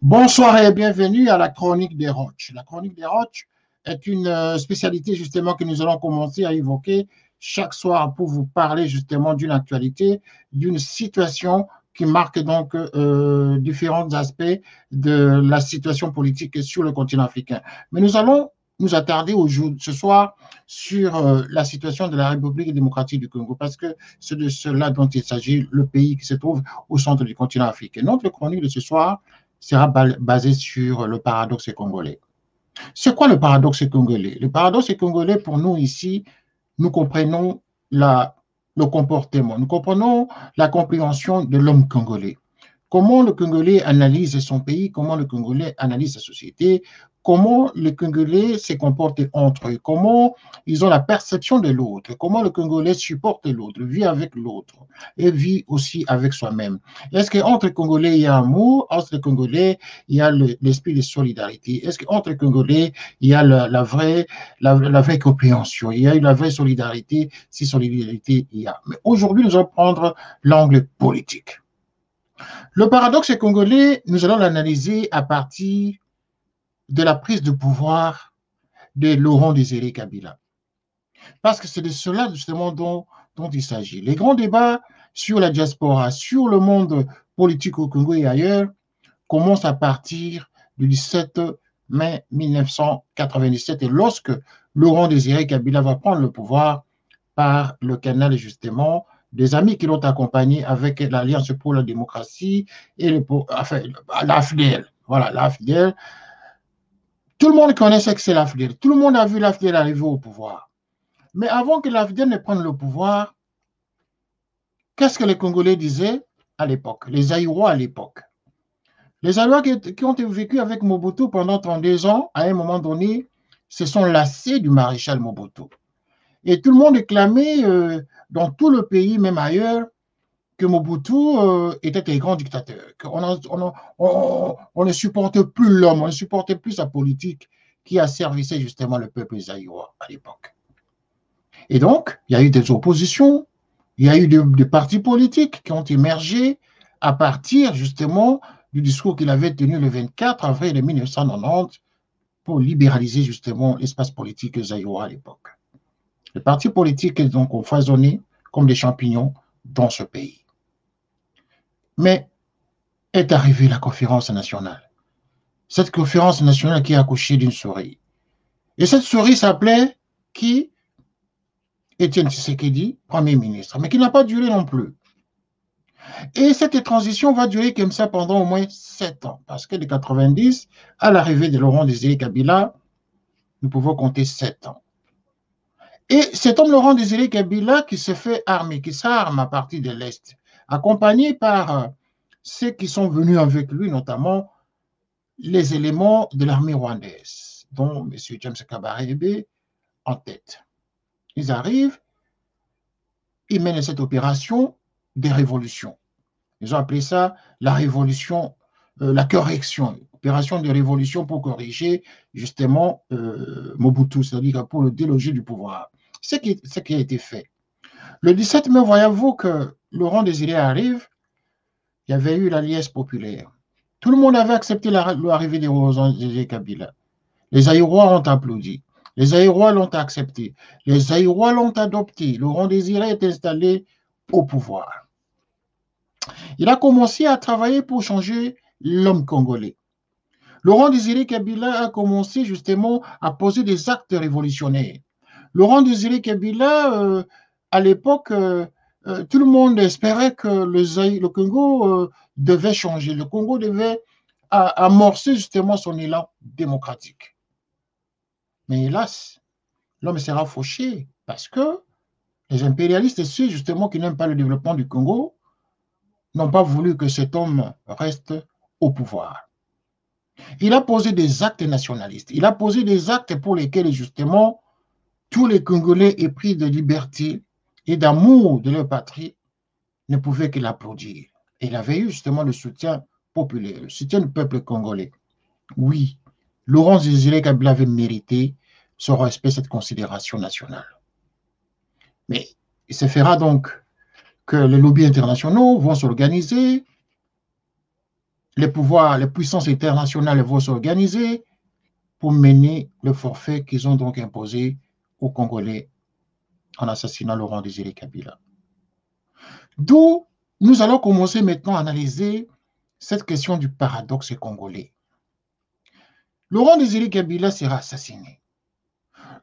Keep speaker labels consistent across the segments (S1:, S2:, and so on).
S1: Bonsoir et bienvenue à la Chronique des Roches. La Chronique des Roches est une spécialité justement que nous allons commencer à évoquer chaque soir pour vous parler justement d'une actualité, d'une situation qui marque donc différents aspects de la situation politique sur le continent africain. Mais nous allons nous attarder ce soir sur la situation de la République démocratique du Congo parce que c'est de cela dont il s'agit, le pays qui se trouve au centre du continent africain. Notre chronique de ce soir sera basé sur le paradoxe congolais. C'est quoi le paradoxe congolais? Le paradoxe congolais, pour nous ici, nous comprenons le comportement, nous comprenons la compréhension de l'homme congolais. Comment le Congolais analyse son pays, comment le Congolais analyse sa société, comment le Congolais se comporte entre eux, comment ils ont la perception de l'autre, comment le Congolais supporte l'autre, vit avec l'autre et vit aussi avec soi-même. Est-ce qu'entre Congolais, il y a amour, entre Congolais, il y a l'esprit de solidarité? Est-ce qu'entre Congolais, il y a la vraie compréhension, il y a la vraie solidarité, si solidarité il y a? Mais aujourd'hui, nous allons prendre l'angle politique. Le paradoxe congolais, nous allons l'analyser à partir de la prise de pouvoir de Laurent Désiré Kabila. Parce que c'est de cela justement dont il s'agit. Les grands débats sur la diaspora, sur le monde politique au Congo et ailleurs, commencent à partir du 17 mai 1997 et lorsque Laurent Désiré Kabila va prendre le pouvoir par le canal justement des amis qui l'ont accompagné avec l'Alliance pour la démocratie et l'AFDL. Voilà, l'AFDL. Tout le monde connaissait que c'est l'AFDL. Tout le monde a vu l'AFDL arriver au pouvoir. Mais avant que l'AFDL ne prenne le pouvoir, qu'est-ce que les Congolais disaient à l'époque, les Aïrois à l'époque? Les Aïrois qui ont vécu avec Mobutu pendant 32 ans, à un moment donné, se sont lassés du maréchal Mobutu. Et tout le monde clamait dans tout le pays, même ailleurs, que Mobutu était un grand dictateur, qu'on ne supporte plus l'homme, on ne supportait plus sa politique qui asservissait justement le peuple zaïrois à l'époque. Et donc, il y a eu des oppositions, il y a eu des partis politiques qui ont émergé à partir justement du discours qu'il avait tenu le 24 avril 1990 pour libéraliser justement l'espace politique zaïrois à l'époque. Les partis politiques donc ont foisonné comme des champignons dans ce pays. Mais est arrivée la conférence nationale. Cette conférence nationale qui a accouché d'une souris. Et cette souris s'appelait qui? Étienne Tshisekedi, Premier ministre, mais qui n'a pas duré non plus. Et cette transition va durer comme ça pendant au moins 7 ans, parce que de 90 à l'arrivée de Laurent Désiré Kabila, nous pouvons compter 7 ans. Et cet homme Laurent Désiré Kabila qui se fait armer, qui s'arme à partir de l'Est, accompagné par ceux qui sont venus avec lui, notamment les éléments de l'armée rwandaise, dont M. James Kabarebe en tête. Ils arrivent, ils mènent cette opération des révolutions. Ils ont appelé ça la révolution, la correction, opération de révolution pour corriger justement Mobutu, c'est-à-dire pour le déloger du pouvoir. Ce qui a été fait. Le 17 mai, voyez-vous que Laurent Désiré arrive, il y avait eu la liesse populaire. Tout le monde avait accepté l'arrivée des Laurent Désiré Kabila. Les Aïrois ont applaudi. Les Aïrois l'ont accepté. Les Aïrois l'ont adopté. Laurent Désiré est installé au pouvoir. Il a commencé à travailler pour changer l'homme congolais. Laurent Désiré Kabila a commencé justement à poser des actes révolutionnaires. Laurent Désiré Kabila, à l'époque, tout le monde espérait que le Congo devait changer. Le Congo devait amorcer justement son élan démocratique. Mais hélas, l'homme sera fauché parce que les impérialistes, ceux justement qui n'aiment pas le développement du Congo, n'ont pas voulu que cet homme reste au pouvoir. Il a posé des actes nationalistes. Il a posé des actes pour lesquels justement tous les Congolais épris de liberté et d'amour de leur patrie ne pouvaient que l'applaudir. Et il avait eu justement le soutien populaire, le soutien du peuple congolais. Oui, Laurent Désiré Kabila avait mérité ce respect, cette considération nationale. Mais il se fera donc que les lobbies internationaux vont s'organiser les pouvoirs, les puissances internationales vont s'organiser pour mener le forfait qu'ils ont donc imposé aux Congolais en assassinant Laurent Désiré Kabila. D'où nous allons commencer maintenant à analyser cette question du paradoxe congolais. Laurent Désiré Kabila sera assassiné.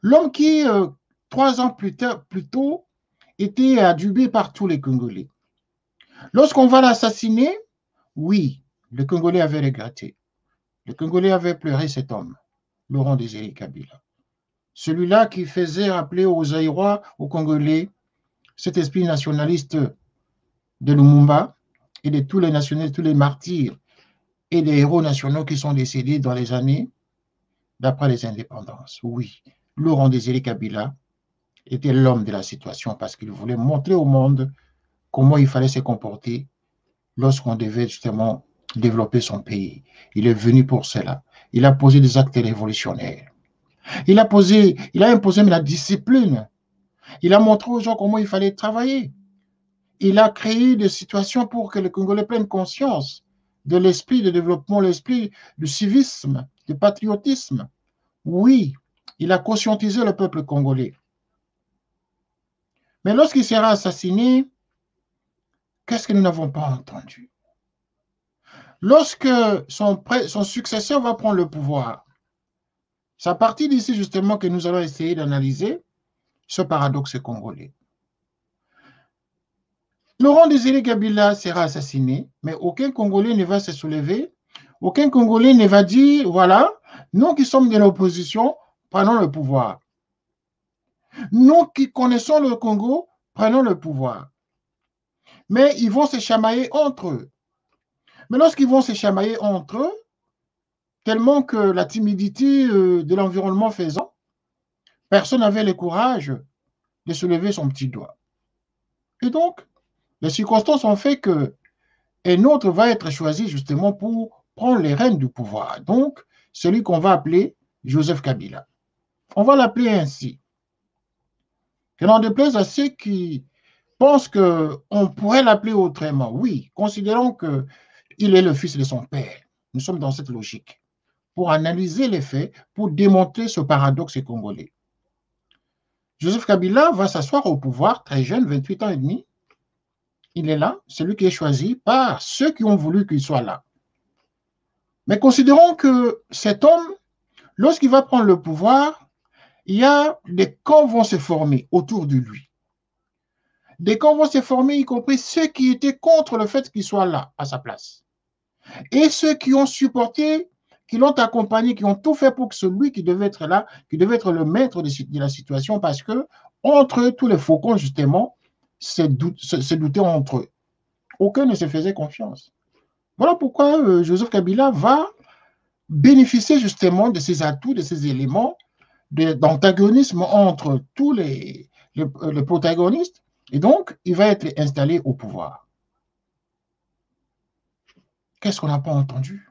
S1: L'homme qui, 3 ans plus tôt, était adulé par tous les Congolais. Lorsqu'on va l'assassiner, oui, le Congolais avait regretté. Le Congolais avait pleuré cet homme, Laurent Désiré Kabila. Celui-là qui faisait rappeler aux Zaïrois, aux Congolais, cet esprit nationaliste de Lumumba et de tous les nationalistes, tous les martyrs et des héros nationaux qui sont décédés dans les années d'après les indépendances. Oui, Laurent Désiré Kabila était l'homme de la situation parce qu'il voulait montrer au monde comment il fallait se comporter lorsqu'on devait justement développer son pays. Il est venu pour cela. Il a posé des actes révolutionnaires. Il a imposé la discipline. Il a montré aux gens comment il fallait travailler. Il a créé des situations pour que les Congolais prennent conscience de l'esprit de développement, l'esprit du civisme, du patriotisme. Oui, il a conscientisé le peuple congolais. Mais lorsqu'il sera assassiné, qu'est-ce que nous n'avons pas entendu? Lorsque son successeur va prendre le pouvoir, c'est à partir d'ici justement que nous allons essayer d'analyser ce paradoxe congolais. Laurent Désiré Kabila sera assassiné, mais aucun Congolais ne va se soulever, aucun Congolais ne va dire, voilà, nous qui sommes de l'opposition, prenons le pouvoir. Nous qui connaissons le Congo, prenons le pouvoir. Mais ils vont se chamailler entre eux. Mais lorsqu'ils vont se chamailler entre eux, tellement que la timidité de l'environnement faisant, personne n'avait le courage de se lever son petit doigt. Et donc, les circonstances ont fait qu'un autre va être choisi justement pour prendre les rênes du pouvoir. Donc, celui qu'on va appeler Joseph Kabila. On va l'appeler ainsi. Que n'en déplaise à ceux qui pensent qu'on pourrait l'appeler autrement. Oui, considérons qu'il est le fils de son père. Nous sommes dans cette logique. Pour analyser les faits, pour démontrer ce paradoxe congolais. Joseph Kabila va s'asseoir au pouvoir, très jeune, 28 ans et demi. Il est là, celui qui est choisi par ceux qui ont voulu qu'il soit là. Mais considérons que cet homme, lorsqu'il va prendre le pouvoir, il y a des camps vont se former autour de lui. Des camps vont se former, y compris ceux qui étaient contre le fait qu'il soit là, à sa place. Et ceux qui ont supporté, qui l'ont accompagné, qui ont tout fait pour que celui qui devait être là, qui devait être le maître de la situation, parce que entre eux, tous les faucons, justement, se doutaient entre eux. Aucun ne se faisait confiance. Voilà pourquoi Joseph Kabila va bénéficier justement de ces atouts, de ces éléments d'antagonisme entre tous les protagonistes, et donc il va être installé au pouvoir. Qu'est-ce qu'on n'a pas entendu?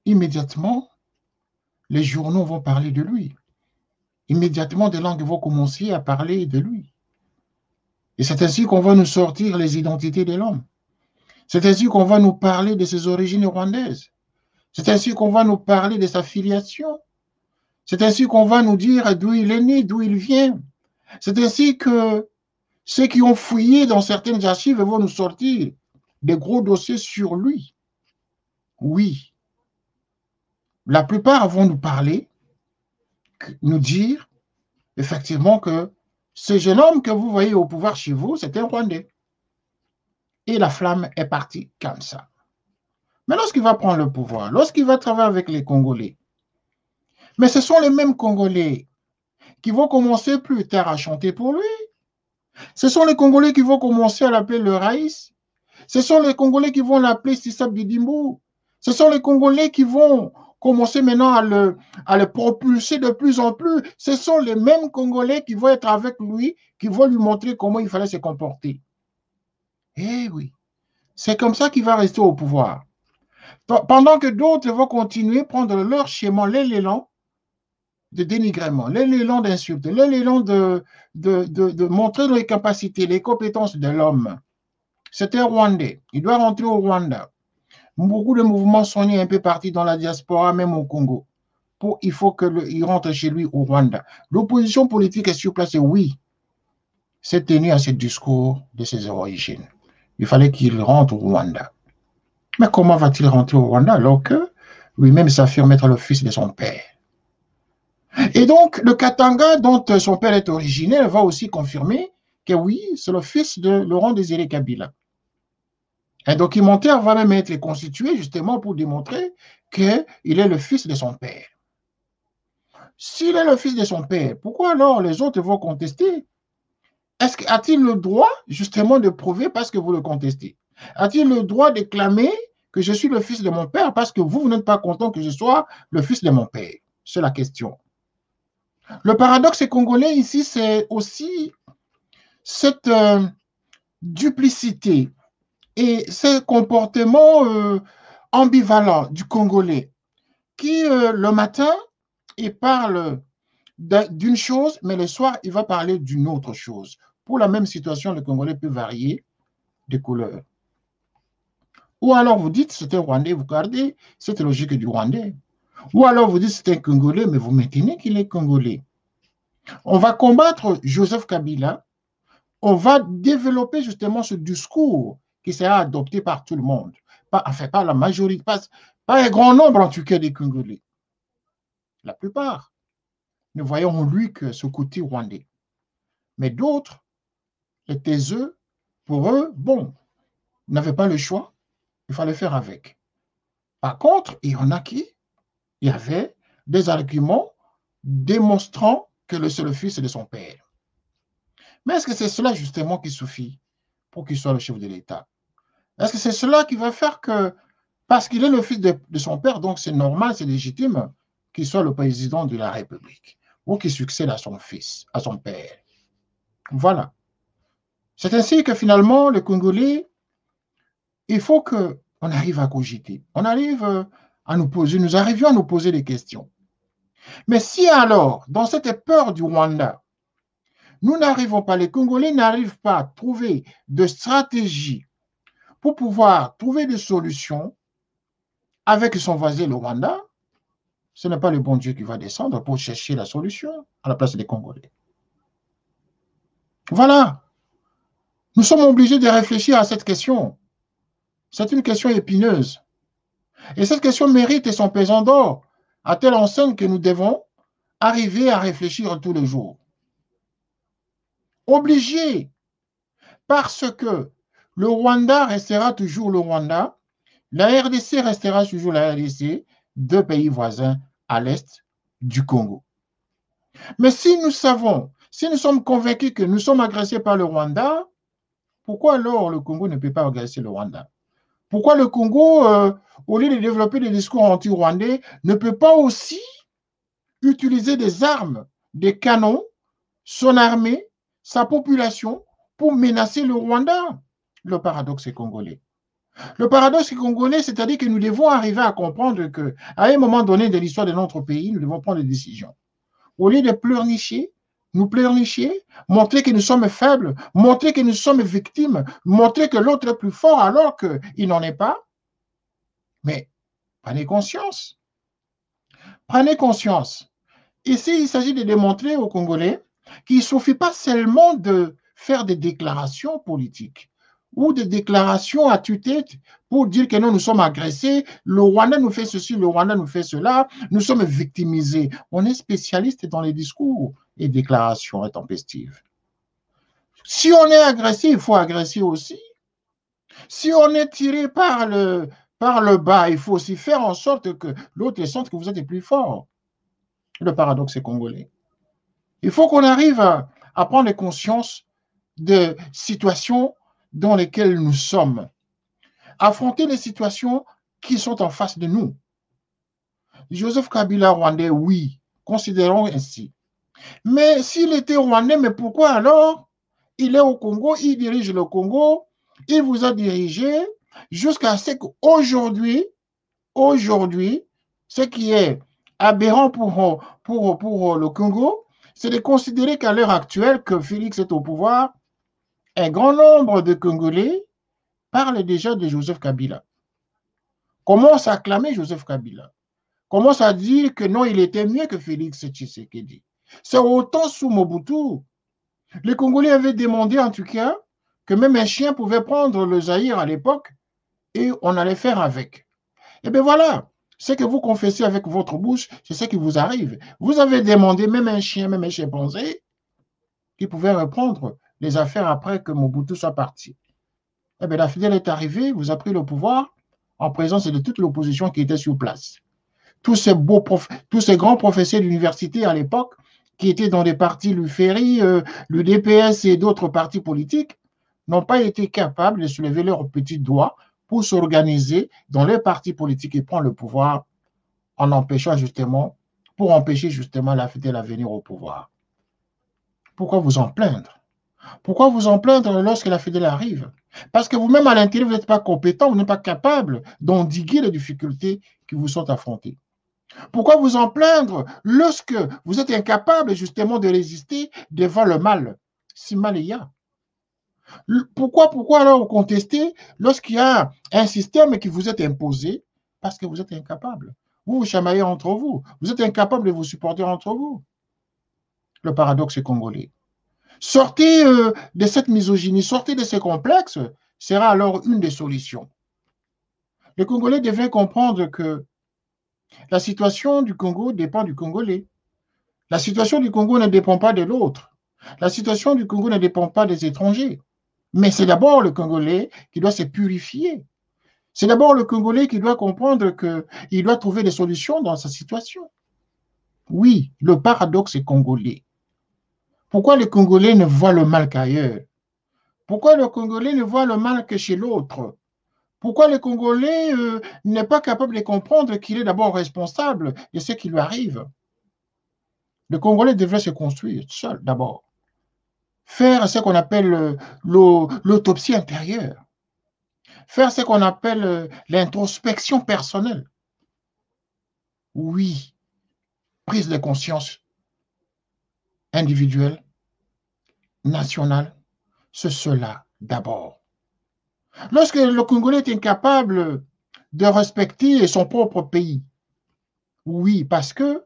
S1: Immédiatement, les journaux vont parler de lui. Immédiatement, des langues vont commencer à parler de lui. Et c'est ainsi qu'on va nous sortir les identités de l'homme. C'est ainsi qu'on va nous parler de ses origines rwandaises. C'est ainsi qu'on va nous parler de sa filiation. C'est ainsi qu'on va nous dire d'où il est né, d'où il vient. C'est ainsi que ceux qui ont fouillé dans certaines archives vont nous sortir des gros dossiers sur lui. Oui, la plupart vont nous parler, nous dire effectivement que ce jeune homme que vous voyez au pouvoir chez vous, c'est un Rwandais. Et la flamme est partie comme ça. Mais lorsqu'il va prendre le pouvoir, lorsqu'il va travailler avec les Congolais, mais ce sont les mêmes Congolais qui vont commencer plus tard à chanter pour lui. Ce sont les Congolais qui vont commencer à l'appeler le Raïs. Ce sont les Congolais qui vont l'appeler Sissab Didimbo. Ce sont les Congolais qui vont commencer maintenant à le propulser de plus en plus. Ce sont les mêmes Congolais qui vont être avec lui, qui vont lui montrer comment il fallait se comporter. Eh oui, c'est comme ça qu'il va rester au pouvoir. Pendant que d'autres vont continuer à prendre leur schéma, l'élan de dénigrement, l'élan d'insulte, l'élan de montrer les capacités, les compétences de l'homme. C'est un Rwandais. Il doit rentrer au Rwanda. Beaucoup de mouvements sont nés un peu partis dans la diaspora, même au Congo. Il faut qu'il rentre chez lui au Rwanda. L'opposition politique est sur place et oui, s'est tenu à ce discours de ses origines. Il fallait qu'il rentre au Rwanda. Mais comment va-t-il rentrer au Rwanda alors que lui-même s'affirme être le fils de son père? Et donc, le Katanga, dont son père est originaire, va aussi confirmer que oui, c'est le fils de Laurent Désiré Kabila. Un documentaire va même être constitué justement pour démontrer qu'il est le fils de son père. S'il est le fils de son père, pourquoi alors les autres vont contester? A-t-il le droit justement de prouver parce que vous le contestez? A-t-il le droit de clamer que je suis le fils de mon père parce que vous n'êtes pas content que je sois le fils de mon père? C'est la question. Le paradoxe congolais ici, c'est aussi cette duplicité et ce comportement ambivalent du Congolais qui, le matin, il parle d'une chose, mais le soir, il va parler d'une autre chose. Pour la même situation, le Congolais peut varier de couleur. Ou alors vous dites c'est un Rwandais, vous gardez cette logique du Rwandais. Ou alors vous dites c'est un Congolais, mais vous maintenez qu'il est Congolais. On va combattre Joseph Kabila, on va développer justement ce discours qui sera adopté par tout le monde. Enfin, pas la majorité, pas un grand nombre en tout cas des Congolais. La plupart ne voyons en lui que ce côté rwandais. Mais d'autres, les taiseux, pour eux, bon, n'avaient pas le choix, il fallait faire avec. Par contre, il y en a qui, il y avait des arguments démontrant que c'est le fils de son père. Mais est-ce que c'est cela justement qui suffit pour qu'il soit le chef de l'État? Est-ce que c'est cela qui va faire que, parce qu'il est le fils de son père, donc c'est normal, c'est légitime qu'il soit le président de la République ou qu'il succède à son fils, à son père? Voilà. C'est ainsi que finalement, les Congolais, il faut qu'on arrive à cogiter. On arrive à nous arrivions à nous poser des questions. Mais si alors, dans cette peur du Rwanda, nous n'arrivons pas, les Congolais n'arrivent pas à trouver de stratégie pour pouvoir trouver des solutions avec son voisin, le Rwanda, ce n'est pas le bon Dieu qui va descendre pour chercher la solution à la place des Congolais. Voilà. Nous sommes obligés de réfléchir à cette question. C'est une question épineuse. Et cette question mérite son pesant d'or, à telle enseigne que nous devons arriver à réfléchir tous les jours. Obligés, parce que le Rwanda restera toujours le Rwanda, la RDC restera toujours la RDC, deux pays voisins à l'est du Congo. Mais si nous savons, si nous sommes convaincus que nous sommes agressés par le Rwanda, pourquoi alors le Congo ne peut pas agresser le Rwanda? Pourquoi le Congo, au lieu de développer des discours anti-rwandais, ne peut pas aussi utiliser des armes, des canons, son armée, sa population, pour menacer le Rwanda? Le paradoxe est congolais. Le paradoxe congolais, c'est-à-dire que nous devons arriver à comprendre qu'à un moment donné de l'histoire de notre pays, nous devons prendre des décisions. Au lieu de pleurnicher, nous pleurnicher, montrer que nous sommes faibles, montrer que nous sommes victimes, montrer que l'autre est plus fort alors qu'il n'en est pas. Mais prenez conscience. Prenez conscience. Ici, il s'agit de démontrer aux Congolais qu'il ne suffit pas seulement de faire des déclarations politiques ou des déclarations à tue-tête pour dire que non, nous sommes agressés, le Rwanda nous fait ceci, le Rwanda nous fait cela, nous sommes victimisés. On est spécialiste dans les discours et déclarations intempestives. Si on est agressé, il faut agresser aussi. Si on est tiré par le bas, il faut aussi faire en sorte que l'autre sente que vous êtes plus fort. Le paradoxe est congolais. Il faut qu'on arrive à prendre conscience de situations dans lesquelles nous sommes, affronter les situations qui sont en face de nous. Joseph Kabila rwandais, oui, considérons ainsi. Mais s'il était rwandais, mais pourquoi alors il est au Congo, il dirige le Congo, il vous a dirigé jusqu'à ce qu'aujourd'hui, ce qui est aberrant pour le Congo, c'est de considérer qu'à l'heure actuelle que Félix est au pouvoir, un grand nombre de Congolais parlent déjà de Joseph Kabila. commence à acclamer Joseph Kabila, commence à dire que non, il était mieux que Félix Tshisekedi. C'est autant sous Mobutu. Les Congolais avaient demandé en tout cas que même un chien pouvait prendre le Zaïre à l'époque et on allait faire avec. Et bien voilà, ce que vous confessez avec votre bouche, c'est ce qui vous arrive. Vous avez demandé même un chien, même un chimpanzé, qui pouvait reprendre les affaires après que Mobutu soit parti. Eh bien, la Fidèle est arrivée, vous a pris le pouvoir en présence de toute l'opposition qui était sur place. Tous ces grands professeurs d'université à l'époque, qui étaient dans des partis, l'UFERI, l'UDPS et d'autres partis politiques, n'ont pas été capables de soulever leurs petits doigts pour s'organiser dans les partis politiques et prendre le pouvoir pour empêcher justement la Fidèle à venir au pouvoir. Pourquoi vous en plaindre? Pourquoi vous en plaindre lorsque la Fidèle arrive? Parce que vous-même à l'intérieur, vous n'êtes pas compétent, vous n'êtes pas capable d'endiguer les difficultés qui vous sont affrontées. Pourquoi vous en plaindre lorsque vous êtes incapable justement de résister devant le mal, si mal il y a? Pourquoi alors vous contester lorsqu'il y a un système qui vous est imposé parce que vous êtes incapable? Vous vous chamaillez entre vous, vous êtes incapable de vous supporter entre vous. Le paradoxe est congolais. Sortez de cette misogynie, sortez de ces complexes, sera alors une des solutions. Les Congolais devaient comprendre que la situation du Congo dépend du Congolais. La situation du Congo ne dépend pas de l'autre. La situation du Congo ne dépend pas des étrangers. Mais c'est d'abord le Congolais qui doit se purifier. C'est d'abord le Congolais qui doit comprendre qu'il doit trouver des solutions dans sa situation. Oui, le paradoxe est congolais. Pourquoi les Congolais ne voient le mal qu'ailleurs? Pourquoi le Congolais ne voit le mal que chez l'autre? Pourquoi le Congolais n'est pas capable de comprendre qu'il est d'abord responsable de ce qui lui arrive? Le Congolais devrait se construire seul d'abord. Faire ce qu'on appelle l'autopsie intérieure. Faire ce qu'on appelle l'introspection personnelle. Oui, prise de conscience individuelle, nationale, c'est cela d'abord. Lorsque le Congolais est incapable de respecter son propre pays, oui, parce que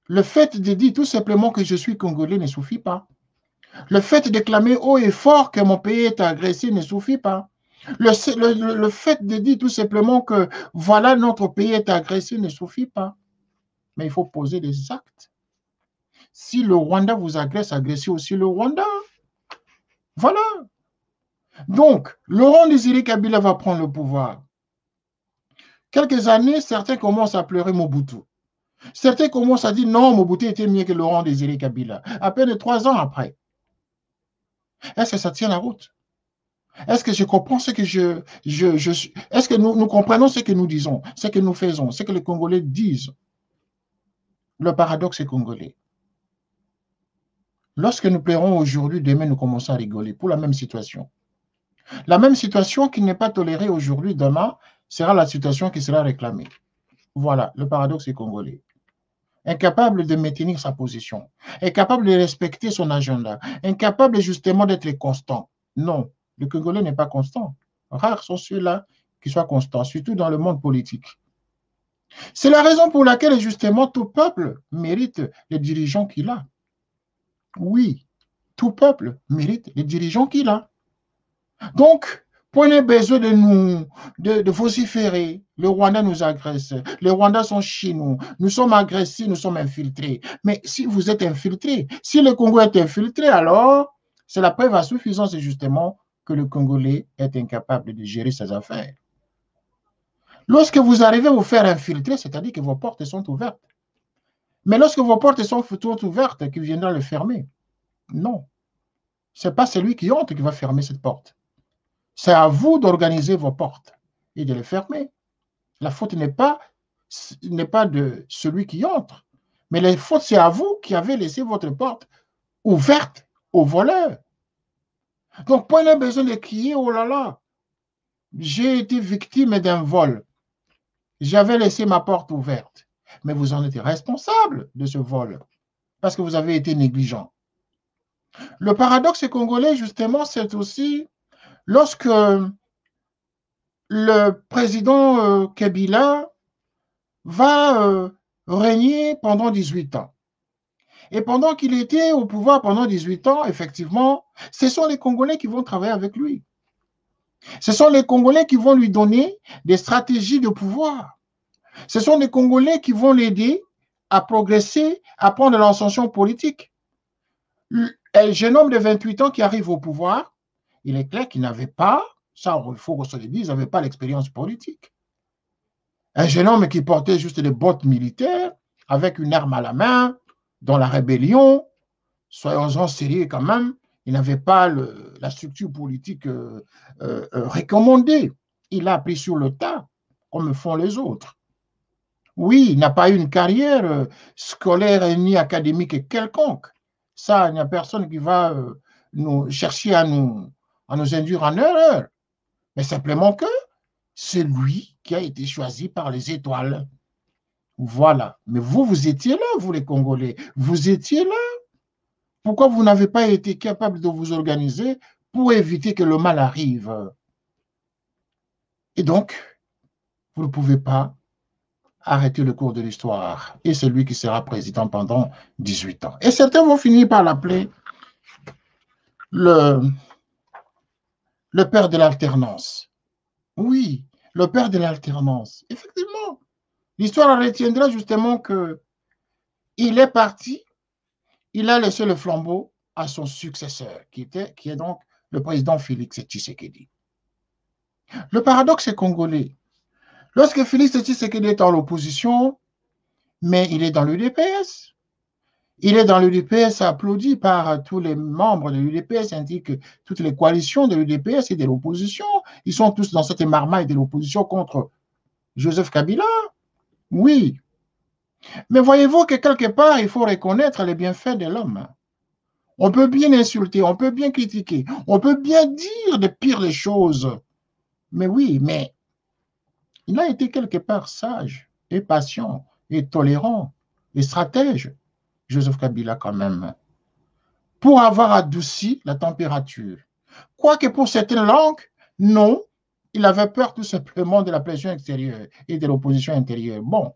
S1: le fait de dire tout simplement que je suis Congolais ne suffit pas. Le fait de clamer haut et fort que mon pays est agressé ne suffit pas. Le fait de dire tout simplement que voilà, notre pays est agressé ne suffit pas. Mais il faut poser des actes. Si le Rwanda vous agresse, agressez aussi le Rwanda. Voilà. Donc, Laurent Désiré Kabila va prendre le pouvoir. Quelques années, certains commencent à pleurer Mobutu. Certains commencent à dire non, Mobutu était mieux que Laurent Désiré Kabila. À peine 3 ans après. Est-ce que ça tient la route? Est-ce que je comprends ce que est-ce que nous comprenons ce que nous disons, ce que nous faisons, ce que les Congolais disent? Le paradoxe est congolais. Lorsque nous pleurons aujourd'hui, demain nous commençons à rigoler pour la même situation. La même situation qui n'est pas tolérée aujourd'hui, demain, sera la situation qui sera réclamée. Voilà, le paradoxe est congolais. Incapable de maintenir sa position, incapable de respecter son agenda, incapable justement d'être constant. Non, le Congolais n'est pas constant. Rares sont ceux-là qui soient constants, surtout dans le monde politique. C'est la raison pour laquelle justement tout peuple mérite les dirigeants qu'il a. Oui, tout peuple mérite les dirigeants qu'il a. Donc, prenez besoin de vociférer. Le Rwanda nous agresse. Les Rwandais sont chez nous. Nous sommes agressés, nous sommes infiltrés. Mais si vous êtes infiltrés, si le Congo est infiltré, alors c'est la preuve à suffisance justement que le Congolais est incapable de gérer ses affaires. Lorsque vous arrivez à vous faire infiltrer, c'est-à-dire que vos portes sont ouvertes. Mais lorsque vos portes sont ouvertes, qui viendra le fermer? Non. Ce n'est pas celui qui entre qui va fermer cette porte. C'est à vous d'organiser vos portes et de les fermer. La faute n'est pas de celui qui entre, mais la faute, c'est à vous qui avez laissé votre porte ouverte aux voleurs. Donc, pas besoin de crier, oh là là, j'ai été victime d'un vol. J'avais laissé ma porte ouverte. Mais vous en êtes responsable de ce vol parce que vous avez été négligent. Le paradoxe congolais, justement, c'est aussi lorsque le président Kabila va régner pendant 18 ans. Et pendant qu'il était au pouvoir pendant 18 ans, effectivement, ce sont les Congolais qui vont travailler avec lui. Ce sont les Congolais qui vont lui donner des stratégies de pouvoir. Ce sont les Congolais qui vont l'aider à progresser, à prendre l'ascension politique. Un jeune homme de 28 ans qui arrive au pouvoir, il est clair qu'il n'avait pas, ça il faut qu'on se le dise, il n'avait pas l'expérience politique. Un jeune homme qui portait juste des bottes militaires, avec une arme à la main, dans la rébellion, soyons-en sérieux quand même, il n'avait pas la structure politique recommandée. Il a appris sur le tas, comme font les autres. Oui, il n'a pas eu une carrière scolaire ni académique quelconque. Ça, il n'y a personne qui va nous chercher à nous induire en erreur. Mais simplement que c'est lui qui a été choisi par les étoiles. Voilà. Mais vous, vous étiez là, vous les Congolais. Vous étiez là. Pourquoi vous n'avez pas été capable de vous organiser pour éviter que le mal arrive? Et donc, vous ne pouvez pas arrêter le cours de l'histoire. Et c'est lui qui sera président pendant 18 ans. Et certains vont finir par l'appeler le père de l'alternance. Oui, le père de l'alternance. Effectivement, l'histoire retiendra justement qu'il est parti, il a laissé le flambeau à son successeur, qui est donc le président Félix Tshisekedi. Le paradoxe est congolais. Lorsque Félix Tshisekedi est en l'opposition, mais il est dans l'UDPS. Il est dans l'UDPS applaudi par tous les membres de l'UDPS, ainsi que toutes les coalitions de l'UDPS et de l'opposition. Ils sont tous dans cette marmaille de l'opposition contre Joseph Kabila. Oui. Mais voyez-vous que quelque part, il faut reconnaître les bienfaits de l'homme. On peut bien insulter, on peut bien critiquer, on peut bien dire de pires des choses. Mais oui, mais il a été quelque part sage et patient et tolérant et stratège, Joseph Kabila quand même, pour avoir adouci la température. Quoique pour certaines langues, non, il avait peur tout simplement de la pression extérieure et de l'opposition intérieure. Bon,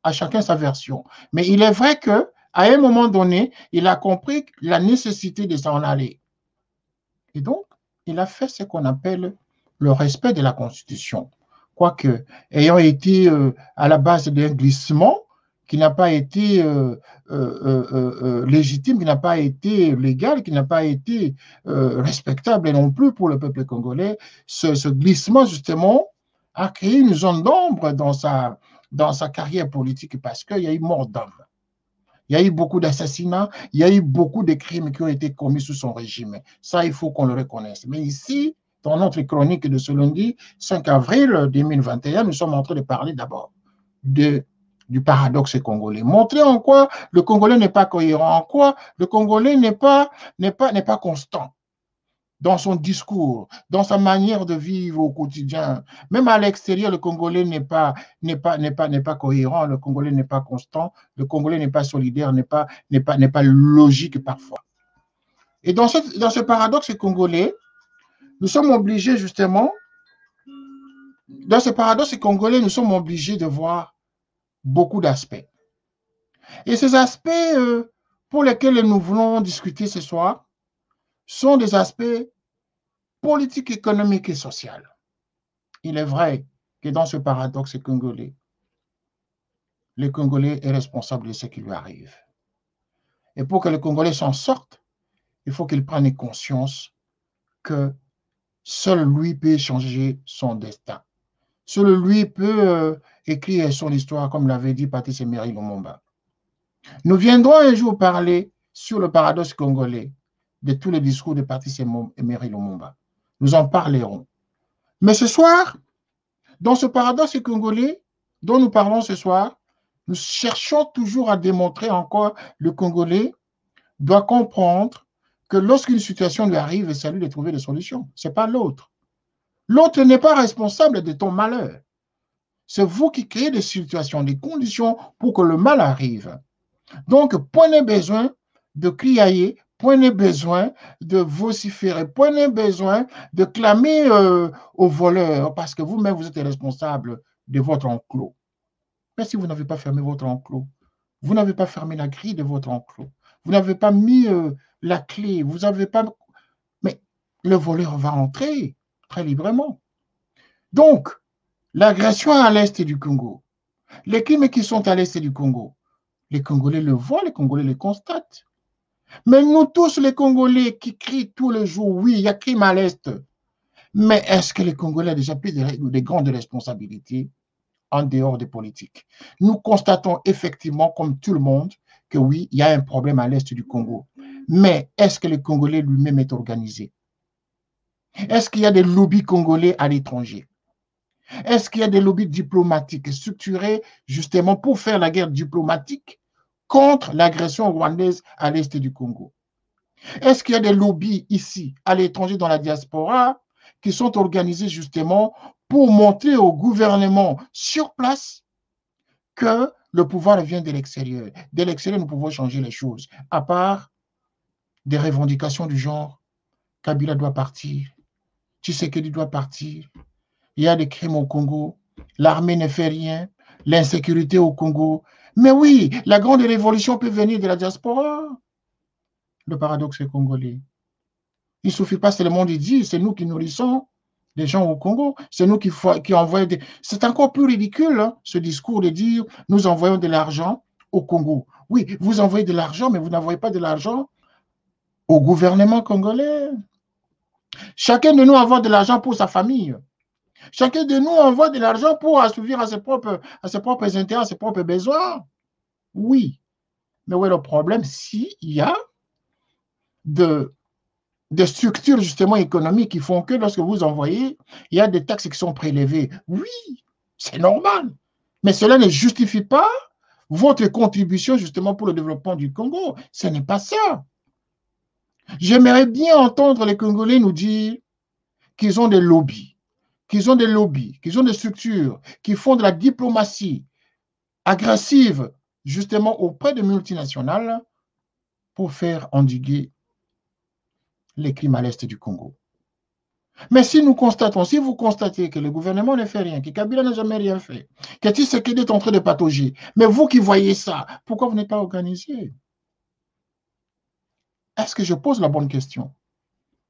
S1: à chacun sa version. Mais il est vrai qu'à un moment donné, il a compris la nécessité de s'en aller. Et donc, il a fait ce qu'on appelle le respect de la Constitution. Quoique, ayant été à la base d'un glissement qui n'a pas été légitime, qui n'a pas été légal, qui n'a pas été respectable non plus pour le peuple congolais, ce glissement, justement, a créé une zone d'ombre dans sa carrière politique parce qu'il y a eu mort d'hommes. Il y a eu beaucoup d'assassinats, il y a eu beaucoup de crimes qui ont été commis sous son régime. Ça, il faut qu'on le reconnaisse. Mais ici, dans notre chronique de ce lundi 5 avril 2021, nous sommes en train de parler d'abord du paradoxe congolais. Montrer en quoi le Congolais n'est pas cohérent, en quoi le Congolais n'est pas constant dans son discours, dans sa manière de vivre au quotidien. Même à l'extérieur, le Congolais n'est pas cohérent, le Congolais n'est pas constant, le Congolais n'est pas solidaire, n'est pas logique parfois. Et dans ce paradoxe congolais, nous sommes obligés justement, dans ce paradoxe congolais, nous sommes obligés de voir beaucoup d'aspects. Et ces aspects pour lesquels nous voulons discuter ce soir sont des aspects politiques, économiques et sociaux. Il est vrai que dans ce paradoxe congolais, le Congolais est responsable de ce qui lui arrive. Et pour que le Congolais s'en sorte, il faut qu'il prenne conscience que seul lui peut changer son destin. Seul lui peut écrire son histoire, comme l'avait dit Patrice Emery Lumumba. Nous viendrons un jour parler sur le paradoxe congolais de tous les discours de Patrice Emery Lumumba. Nous en parlerons. Mais ce soir, dans ce paradoxe congolais dont nous parlons ce soir, nous cherchons toujours à démontrer encore le Congolais doit comprendre que lorsqu'une situation lui arrive, c'est à lui de trouver des solutions. Ce n'est pas l'autre. L'autre n'est pas responsable de ton malheur. C'est vous qui créez des situations, des conditions pour que le mal arrive. Donc, point de besoin de crier, point n'est besoin de vociférer, point n'est besoin de clamer aux voleurs, parce que vous-même, vous êtes responsable de votre enclos. Mais si vous n'avez pas fermé votre enclos, vous n'avez pas fermé la grille de votre enclos, vous n'avez pas mis la clé, vous n'avez pas... Mais le voleur va entrer très librement. Donc, l'agression à l'est du Congo, les crimes qui sont à l'est du Congo, les Congolais le voient, les Congolais le constatent. Mais nous tous, les Congolais qui crient tous les jours, oui, il y a crime à l'est. Mais est-ce que les Congolais ont déjà pris des grandes responsabilités en dehors des politiques? Nous constatons effectivement, comme tout le monde, que oui, il y a un problème à l'est du Congo. Mais est-ce que le Congolais lui-même est organisé? Est-ce qu'il y a des lobbies congolais à l'étranger? Est-ce qu'il y a des lobbies diplomatiques structurés justement pour faire la guerre diplomatique contre l'agression rwandaise à l'est du Congo? Est-ce qu'il y a des lobbies ici, à l'étranger, dans la diaspora, qui sont organisés justement pour montrer au gouvernement sur place que le pouvoir vient de l'extérieur? De l'extérieur, nous pouvons changer les choses, à part des revendications du genre Kabila doit partir, Tshisekedi doit partir, il y a des crimes au Congo, l'armée ne fait rien, l'insécurité au Congo. Mais oui, la grande révolution peut venir de la diaspora. Le paradoxe congolais. Il ne suffit pas seulement de dire, c'est nous qui nourrissons les gens au Congo, c'est nous qui envoyons des... C'est encore plus ridicule, hein, ce discours de dire, nous envoyons de l'argent au Congo. Oui, vous envoyez de l'argent, mais vous n'envoyez pas de l'argent au gouvernement congolais. Chacun de nous envoie de l'argent pour sa famille. Chacun de nous envoie de l'argent pour assouvir à ses propres intérêts, à ses propres besoins. Oui, mais où est le problème? S'il y a des structures justement économiques qui font que lorsque vous envoyez, il y a des taxes qui sont prélevées. Oui, c'est normal. Mais cela ne justifie pas votre contribution justement pour le développement du Congo. Ce n'est pas ça. J'aimerais bien entendre les Congolais nous dire qu'ils ont des lobbies, qu'ils ont des structures qui font de la diplomatie agressive justement auprès de multinationales pour faire endiguer les crimes à l'est du Congo. Mais si nous constatons, si vous constatez que le gouvernement ne fait rien, que Kabila n'a jamais rien fait, que Tshisekedi est en train de patauger, mais vous qui voyez ça, pourquoi vous n'êtes pas organisé? Est-ce que je pose la bonne question?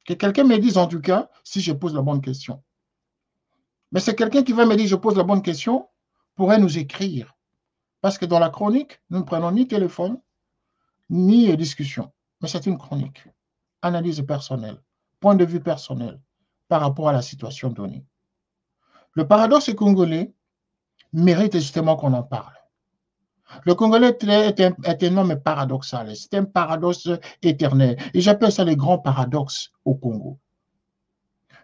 S1: Que quelqu'un me dise en tout cas si je pose la bonne question. Mais c'est quelqu'un qui va me dire je pose la bonne question pourrait nous écrire. Parce que dans la chronique, nous ne prenons ni téléphone, ni discussion. Mais c'est une chronique. Analyse personnelle, point de vue personnel par rapport à la situation donnée. Le paradoxe congolais mérite justement qu'on en parle. Le Congolais est un homme paradoxal, c'est un paradoxe éternel. Et j'appelle ça les grands paradoxes au Congo.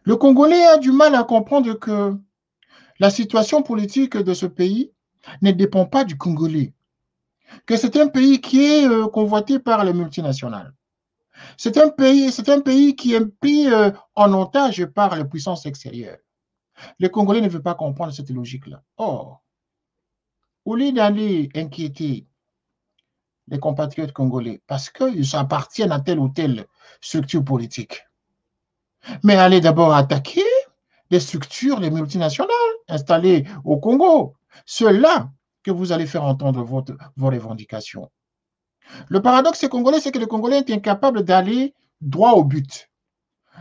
S1: Le Congolais a du mal à comprendre que la situation politique de ce pays ne dépend pas du Congolais, que c'est un pays qui est convoité par les multinationales. C'est un pays qui est pris en otage par les puissances extérieures. Les Congolais ne veulent pas comprendre cette logique-là. Or, au lieu d'aller inquiéter les compatriotes congolais parce qu'ils appartiennent à telle ou telle structure politique, mais allez d'abord attaquer les structures, les multinationales installées au Congo. C'est là que vous allez faire entendre vos revendications. Le paradoxe congolais, c'est que le Congolais est incapable d'aller droit au but.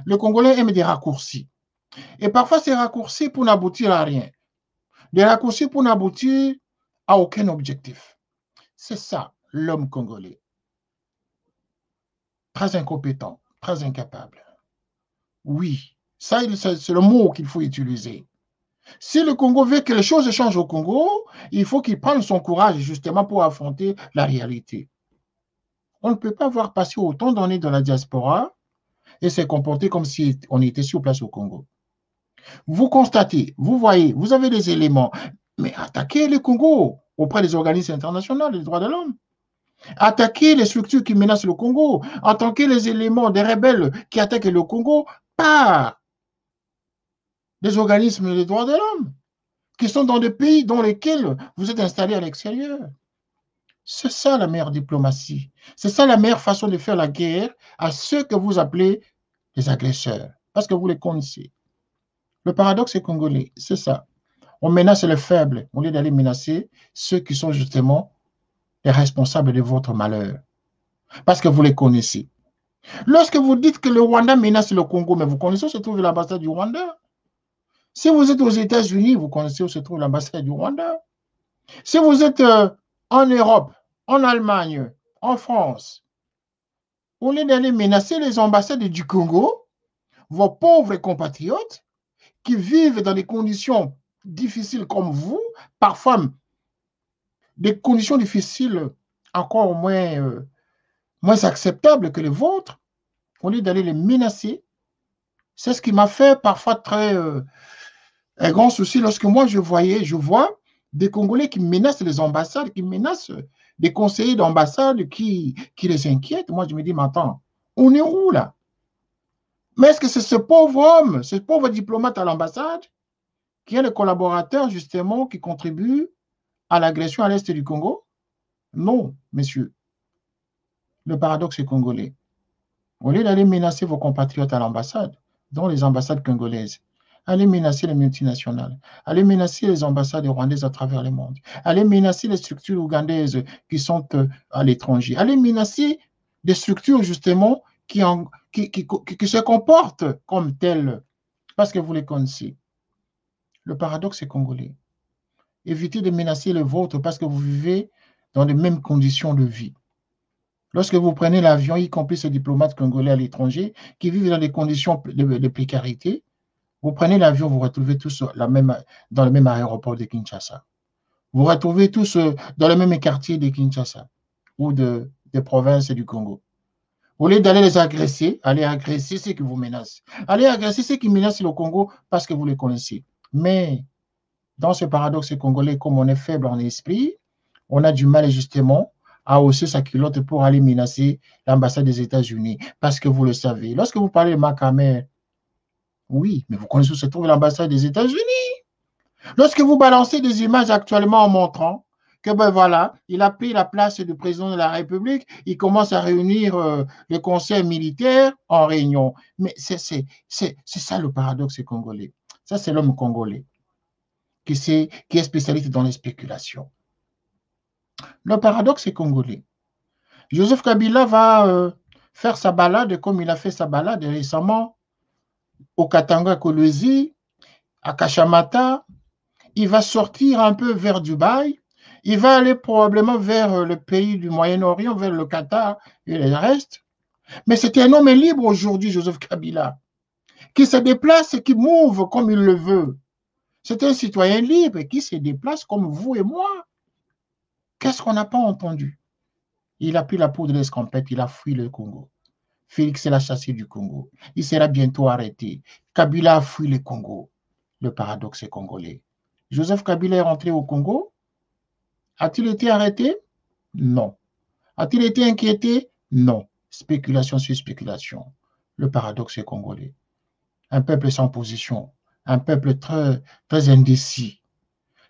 S1: Le Congolais aime des raccourcis. Et parfois, ces raccourcis pour n'aboutir à rien. Des raccourcis pour n'aboutir à aucun objectif. C'est ça, l'homme congolais. Très incompétent, très incapable. Oui, ça, c'est le mot qu'il faut utiliser. Si le Congo veut que les choses changent au Congo, il faut qu'il prenne son courage justement pour affronter la réalité. On ne peut pas voir passer autant d'années dans la diaspora et se comporter comme si on était sur place au Congo. Vous constatez, vous voyez, vous avez des éléments, mais attaquez le Congo auprès des organismes internationaux des droits de l'homme. Attaquer les structures qui menacent le Congo, attaquer les éléments des rebelles qui attaquent le Congo par des organismes des droits de l'homme qui sont dans des pays dans lesquels vous êtes installés à l'extérieur. C'est ça la meilleure diplomatie. C'est ça la meilleure façon de faire la guerre à ceux que vous appelez les agresseurs, parce que vous les connaissez. Le paradoxe est congolais, c'est ça. On menace les faibles au lieu d'aller menacer ceux qui sont justement les responsables de votre malheur, parce que vous les connaissez. Lorsque vous dites que le Rwanda menace le Congo, mais vous connaissez où se trouve l'ambassade du Rwanda. Si vous êtes aux États-Unis, vous connaissez où se trouve l'ambassade du Rwanda. Si vous êtes en Europe, en Allemagne, en France, au lieu d'aller menacer les ambassades du Congo, vos pauvres compatriotes qui vivent dans des conditions difficiles comme vous, parfois des conditions difficiles encore moins acceptables que les vôtres, au lieu d'aller les menacer, c'est ce qui m'a fait parfois un grand souci lorsque moi je vois des Congolais qui menacent les ambassades, qui menacent des conseillers d'ambassade qui les inquiètent. Moi je me dis, mais attends, on est où là? Mais est-ce que c'est ce pauvre homme, ce pauvre diplomate à l'ambassade, qui est le collaborateur justement qui contribue à l'agression à l'est du Congo? Non, messieurs. Le paradoxe est congolais. Au lieu d'aller menacer vos compatriotes à l'ambassade, dont les ambassades congolaises, allez menacer les multinationales, allez menacer les ambassades rwandaises à travers le monde, allez menacer les structures ougandaises qui sont à l'étranger, allez menacer des structures justement qui se comportent comme telles, parce que vous les connaissez. Le paradoxe est congolais. Évitez de menacer le vôtre parce que vous vivez dans les mêmes conditions de vie. Lorsque vous prenez l'avion, y compris ces diplomates congolais à l'étranger qui vivent dans des conditions de précarité, vous prenez l'avion, vous retrouvez tous dans le même aéroport de Kinshasa. Vous retrouvez tous dans le même quartier de Kinshasa ou des provinces du Congo. Au lieu d'aller les agresser, allez agresser ceux qui vous menacent. Allez agresser ceux qui menacent le Congo parce que vous les connaissez. Mais dans ce paradoxe congolais, comme on est faible en esprit, on a du mal justement à hausser sa culotte pour aller menacer l'ambassade des États-Unis. Parce que vous le savez, lorsque vous parlez de Makamé, oui, mais vous connaissez où se trouve l'ambassade des États-Unis. Lorsque vous balancez des images actuellement en montrant que, ben voilà, il a pris la place du président de la République, il commence à réunir le conseil militaire en réunion. Mais c'est ça le paradoxe congolais. Ça, c'est l'homme congolais qui est spécialiste dans les spéculations. Le paradoxe est congolais. Joseph Kabila va faire sa balade comme il a fait sa balade récemment au Katanga Kolwezi, à Kachamata. Il va sortir un peu vers Dubaï. Il va aller probablement vers le pays du Moyen-Orient, vers le Qatar et le reste. Mais c'est un homme libre aujourd'hui, Joseph Kabila, qui se déplace et qui mouve comme il le veut. C'est un citoyen libre qui se déplace comme vous et moi. Qu'est-ce qu'on n'a pas entendu? Il a pris la poudre d'escampette, il a fui le Congo. Félix l'a chassé du Congo. Il sera bientôt arrêté. Kabila a fui le Congo. Le paradoxe est congolais. Joseph Kabila est rentré au Congo. A-t-il été arrêté? Non. A-t-il été inquiété? Non. Spéculation sur spéculation. Le paradoxe est congolais. Un peuple sans position. Un peuple très indécis.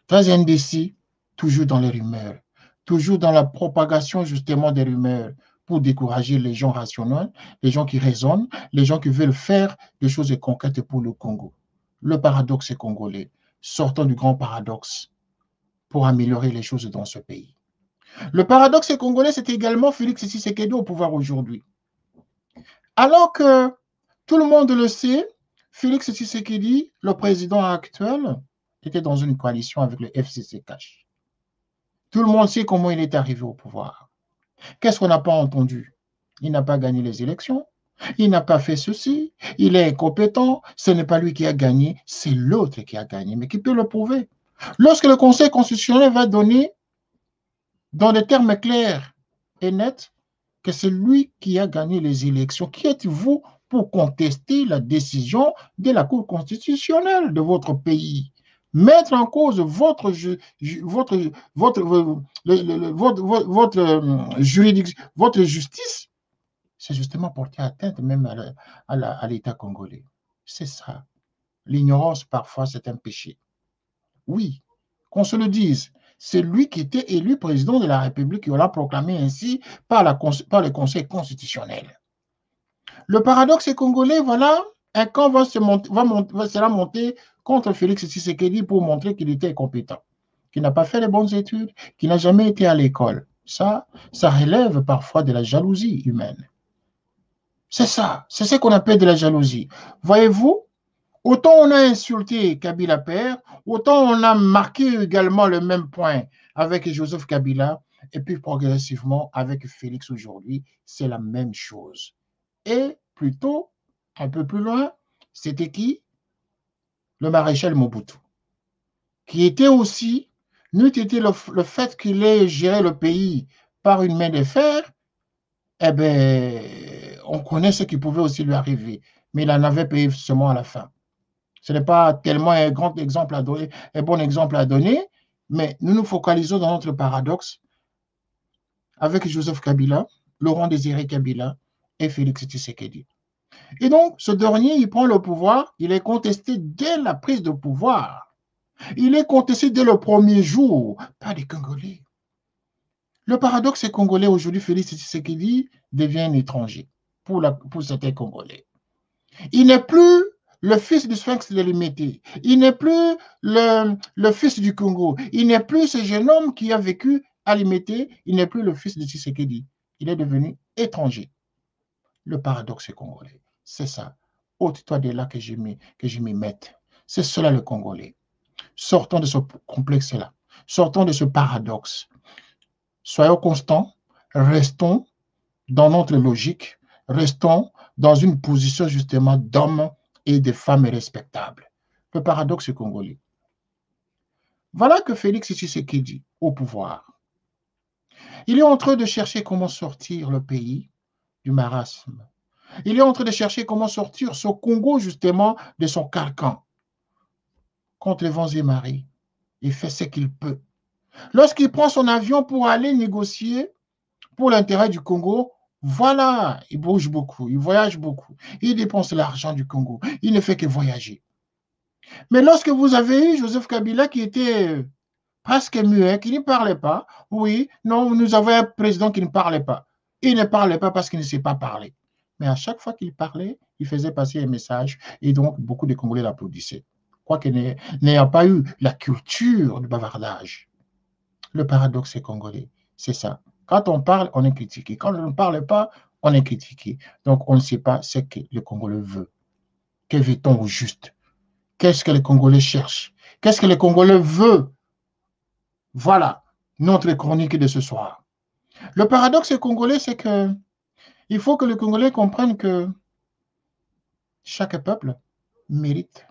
S1: Très indécis, toujours dans les rumeurs. Toujours dans la propagation justement des rumeurs pour décourager les gens rationnels, les gens qui raisonnent, les gens qui veulent faire des choses concrètes pour le Congo. Le paradoxe est congolais. Sortons du grand paradoxe pour améliorer les choses dans ce pays. Le paradoxe congolais, c'est également Félix Tshisekedi au pouvoir aujourd'hui. Alors que tout le monde le sait, Félix Tshisekedi, le président actuel, était dans une coalition avec le FCC Cash. Tout le monde sait comment il est arrivé au pouvoir. Qu'est-ce qu'on n'a pas entendu? Il n'a pas gagné les élections. Il n'a pas fait ceci. Il est incompétent. Ce n'est pas lui qui a gagné, c'est l'autre qui a gagné. Mais qui peut le prouver? Lorsque le Conseil constitutionnel va donner, dans des termes clairs et nets, que c'est lui qui a gagné les élections, qui êtes-vous pour contester la décision de la Cour constitutionnelle de votre pays? Mettre en cause votre juridiction, votre justice, c'est justement porter atteinte même à l'État congolais. C'est ça. L'ignorance, parfois, c'est un péché. Oui, qu'on se le dise, C'est lui qui était élu président de la République et on l'a proclamé ainsi par le Conseil constitutionnel. Le paradoxe congolais, voilà, un camp sera monté contre Félix Tshisekedi pour montrer qu'il était compétent, qu'il n'a pas fait les bonnes études, qu'il n'a jamais été à l'école. Ça relève parfois de la jalousie humaine. C'est ça, c'est ce qu'on appelle de la jalousie. Voyez-vous, autant on a insulté Kabila père, autant on a marqué également le même point avec Joseph Kabila, et puis progressivement avec Félix aujourd'hui, c'est la même chose. Et plutôt, un peu plus loin, c'était qui? Le maréchal Mobutu, qui était aussi, n'eût été le fait qu'il ait géré le pays par une main de fer, eh bien, on connaît ce qui pouvait aussi lui arriver, mais il en avait payé seulement à la fin. Ce n'est pas tellement un grand exemple à donner, un bon exemple à donner, mais nous nous focalisons dans notre paradoxe avec Joseph Kabila, Laurent Désiré Kabila et Félix Tshisekedi. Et donc, ce dernier, il prend le pouvoir, il est contesté dès la prise de pouvoir. Il est contesté dès le premier jour par les Congolais. Le paradoxe congolais aujourd'hui, Félix Tshisekedi devient un étranger pour certains Congolais. Il n'est plus le fils du Sphinx de l'Imité. Il n'est plus le fils du Congo. Il n'est plus ce jeune homme qui a vécu à l'Imité. Il n'est plus le fils de Tshisekedi. Il est devenu étranger. Le paradoxe congolais, c'est ça. Ôte-toi de là que je m'y mette. C'est cela le Congolais. Sortons de ce complexe-là. Sortons de ce paradoxe. Soyons constants. Restons dans notre logique. Restons dans une position justement d'hommes et de femmes respectables. Le paradoxe congolais. Voilà que Félix Tshisekedi au pouvoir. Il est en train de chercher comment sortir le pays du marasme. Il est en train de chercher comment sortir ce Congo justement de son carcan. Contre les vents et marées, il fait ce qu'il peut. Lorsqu'il prend son avion pour aller négocier pour l'intérêt du Congo, voilà, il bouge beaucoup, il voyage beaucoup, il dépense l'argent du Congo, il ne fait que voyager. Mais lorsque vous avez eu Joseph Kabila qui était presque muet, qui ne parlait pas, oui, non, nous avons un président qui ne parlait pas. Il ne parlait pas parce qu'il ne sait pas parler. Mais à chaque fois qu'il parlait, il faisait passer un message et donc beaucoup de Congolais l'applaudissaient. Quoique n'ayant pas eu la culture du bavardage. Le paradoxe congolais, c'est ça. Quand on parle, on est critiqué. Quand on ne parle pas, on est critiqué. Donc on ne sait pas ce que le Congolais veut. Que veut-on au juste? Qu'est-ce que le Congolais cherche? Qu'est-ce que le Congolais veut? Voilà notre chronique de ce soir. Le paradoxe congolais, c'est que il faut que le Congolais comprenne que chaque peuple mérite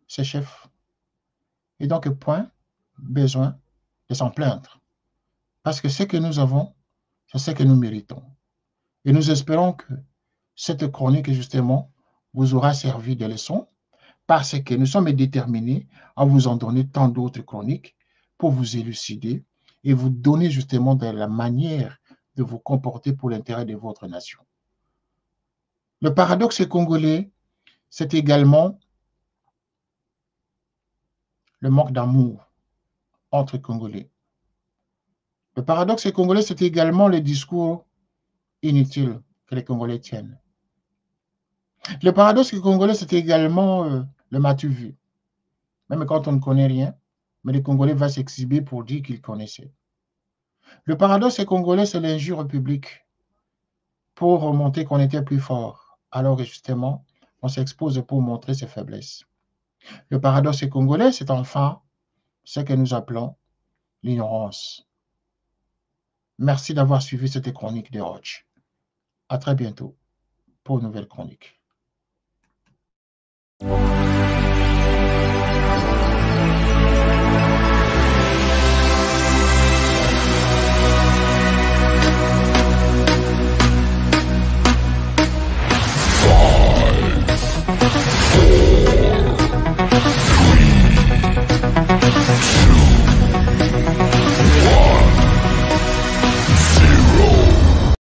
S1: ses chefs. Et donc, point besoin de s'en plaindre. Parce que ce que nous avons, c'est ce que nous méritons. Et nous espérons que cette chronique, justement, vous aura servi de leçon parce que nous sommes déterminés à vous en donner tant d'autres chroniques pour vous élucider et vous donner justement de la manière de vous comporter pour l'intérêt de votre nation. Le paradoxe congolais, c'est également le manque d'amour entre Congolais. Le paradoxe congolais, c'est également les discours inutiles que les Congolais tiennent. Le paradoxe congolais, c'est également le m'as-tu vu. Même quand on ne connaît rien, mais le Congolais va s'exhiber pour dire qu'il connaissait. Le paradoxe congolais, c'est l'injure publique pour montrer qu'on était plus fort, alors que justement, on s'expose pour montrer ses faiblesses. Le paradoxe congolais, c'est enfin ce que nous appelons l'ignorance. Merci d'avoir suivi cette chronique de Roche. À très bientôt pour une nouvelle chronique.